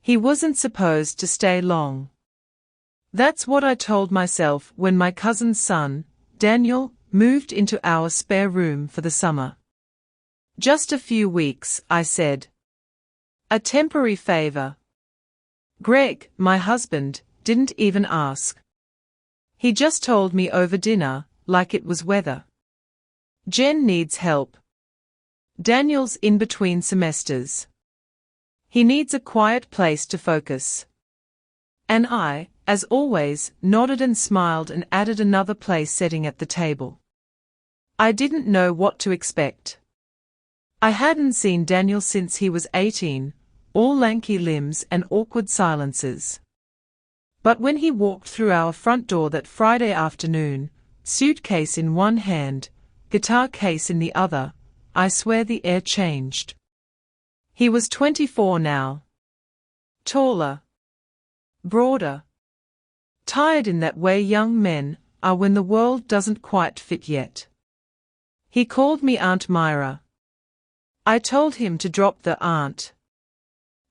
He wasn't supposed to stay long. That's what I told myself when my cousin's son, Daniel, moved into our spare room for the summer. Just a few weeks, I said. A temporary favor. Greg, my husband, didn't even ask. He just told me over dinner, like it was weather. Jen needs help. Daniel's in between semesters. He needs a quiet place to focus. And I, as always, nodded and smiled and added another place setting at the table. I didn't know what to expect. I hadn't seen Daniel since he was 18, all lanky limbs and awkward silences. But when he walked through our front door that Friday afternoon, suitcase in one hand, guitar case in the other, I swear the air changed. He was 24 now. Taller. Broader. Tired in that way young men are when the world doesn't quite fit yet. He called me Aunt Myra. I told him to drop the aunt.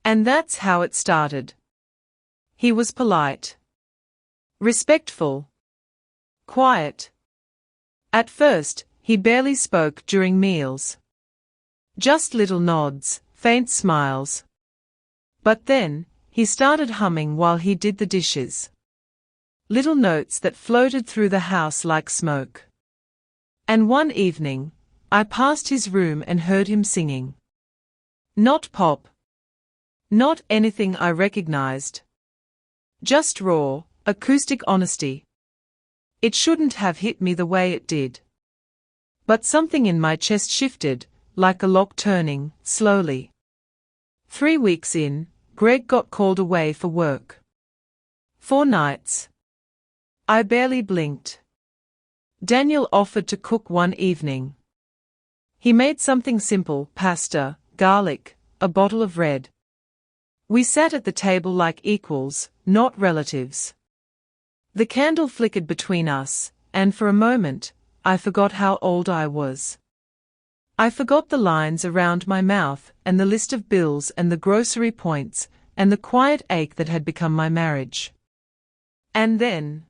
And that's how it started. He was polite. Respectful. Quiet. At first, he barely spoke during meals. Just little nods, faint smiles. But then, he started humming while he did the dishes. Little notes that floated through the house like smoke. And one evening, I passed his room and heard him singing. Not pop. Not anything I recognized. Just raw, acoustic honesty. It shouldn't have hit me the way it did. But something in my chest shifted, like a lock turning, slowly. 3 weeks in, Greg got called away for work. 4 nights. I barely blinked. Daniel offered to cook one evening. He made something simple, pasta, garlic, a bottle of red. We sat at the table like equals, not relatives. The candle flickered between us, and for a moment, I forgot how old I was. I forgot the lines around my mouth and the list of bills and the grocery points and the quiet ache that had become my marriage. And then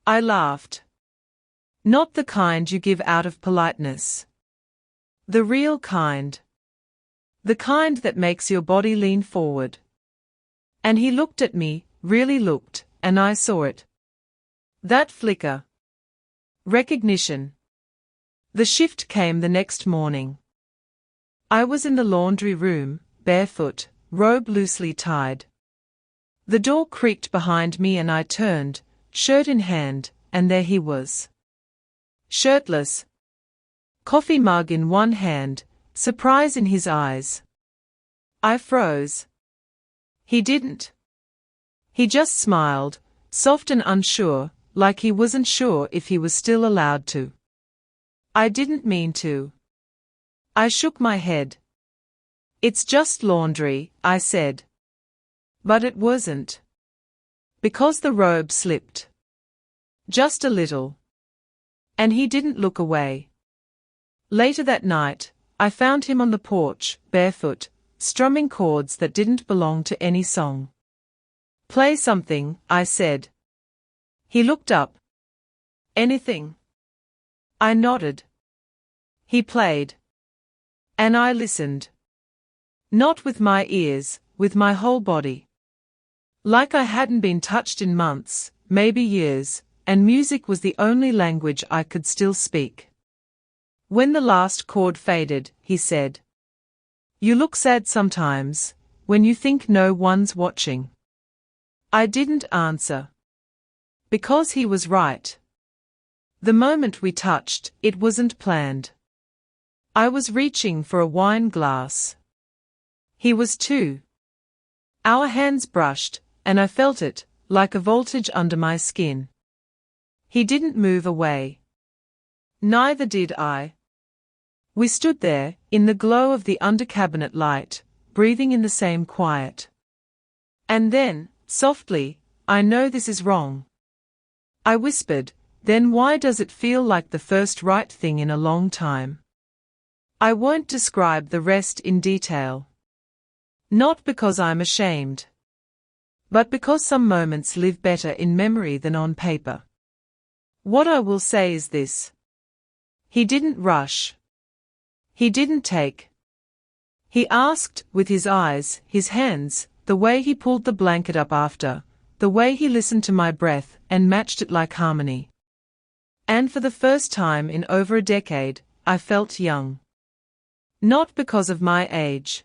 I laughed. Not the kind you give out of politeness. The real kind. The kind that makes your body lean forward. And he looked at me, really looked, and I saw it. That flicker. Recognition. The shift came the next morning. I was in the laundry room, barefoot, robe loosely tied. The door creaked behind me and I turned, shirt in hand, and there he was. Shirtless. Coffee mug in one hand, surprise in his eyes. I froze. He didn't. He just smiled, soft and unsure, like he wasn't sure if he was still allowed to. I didn't mean to. I shook my head. It's just laundry, I said. But it wasn't. Because the robe slipped. Just a little. And he didn't look away. Later that night, I found him on the porch, barefoot, strumming chords that didn't belong to any song. Play something, I said. He looked up. Anything? I nodded. He played. And I listened. Not with my ears, with my whole body. Like I hadn't been touched in months, maybe years, and music was the only language I could still speak. When the last chord faded, he said, "You look sad sometimes, when you think no one's watching." I didn't answer. Because he was right. The moment we touched, it wasn't planned. I was reaching for a wine glass. He was too. Our hands brushed, and I felt it, like a voltage under my skin. He didn't move away. Neither did I. We stood there, in the glow of the under-cabinet light, breathing in the same quiet. And then, softly, "I know this is wrong." I whispered, "Then why does it feel like the first right thing in a long time?" I won't describe the rest in detail. Not because I'm ashamed, but because some moments live better in memory than on paper. What I will say is this. He didn't rush. He didn't take. He asked, with his eyes, his hands, the way he pulled the blanket up after, the way he listened to my breath and matched it like harmony. And for the first time in over a decade, I felt young. Not because of my age.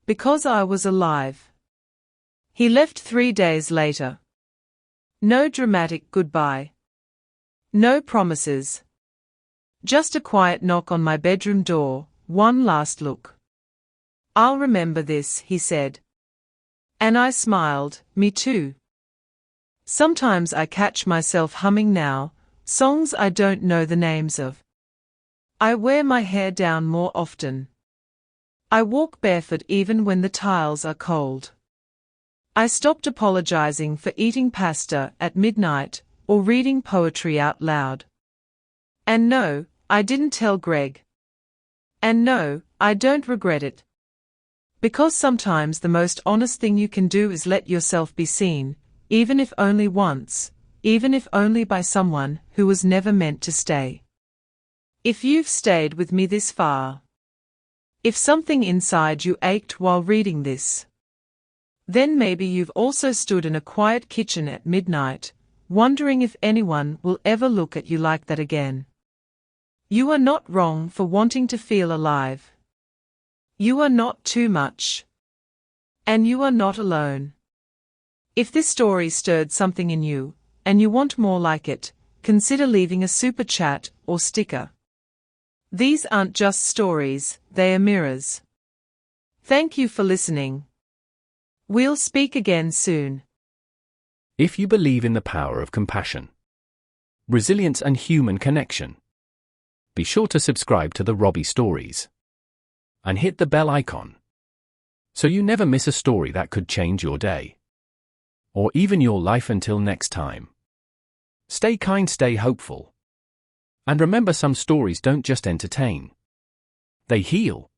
Because I was alive. He left 3 days later. No dramatic goodbye. No promises. Just a quiet knock on my bedroom door, one last look. "I'll remember this," he said. And I smiled, me too. Sometimes I catch myself humming now, songs I don't know the names of. I wear my hair down more often. I walk barefoot even when the tiles are cold. I stopped apologizing for eating pasta at midnight or reading poetry out loud. And no, I didn't tell Greg. And no, I don't regret it. Because sometimes the most honest thing you can do is let yourself be seen, even if only once, even if only by someone who was never meant to stay. If you've stayed with me this far, if something inside you ached while reading this, then maybe you've also stood in a quiet kitchen at midnight, wondering if anyone will ever look at you like that again. You are not wrong for wanting to feel alive. You are not too much. And you are not alone. If this story stirred something in you, and you want more like it, consider leaving a super chat or sticker. These aren't just stories, they are mirrors. Thank you for listening. We'll speak again soon. If you believe in the power of compassion, resilience and human connection, be sure to subscribe to the Robbie Stories and hit the bell icon so you never miss a story that could change your day or even your life. Until next time, stay kind, stay hopeful, and remember, some stories don't just entertain, they heal.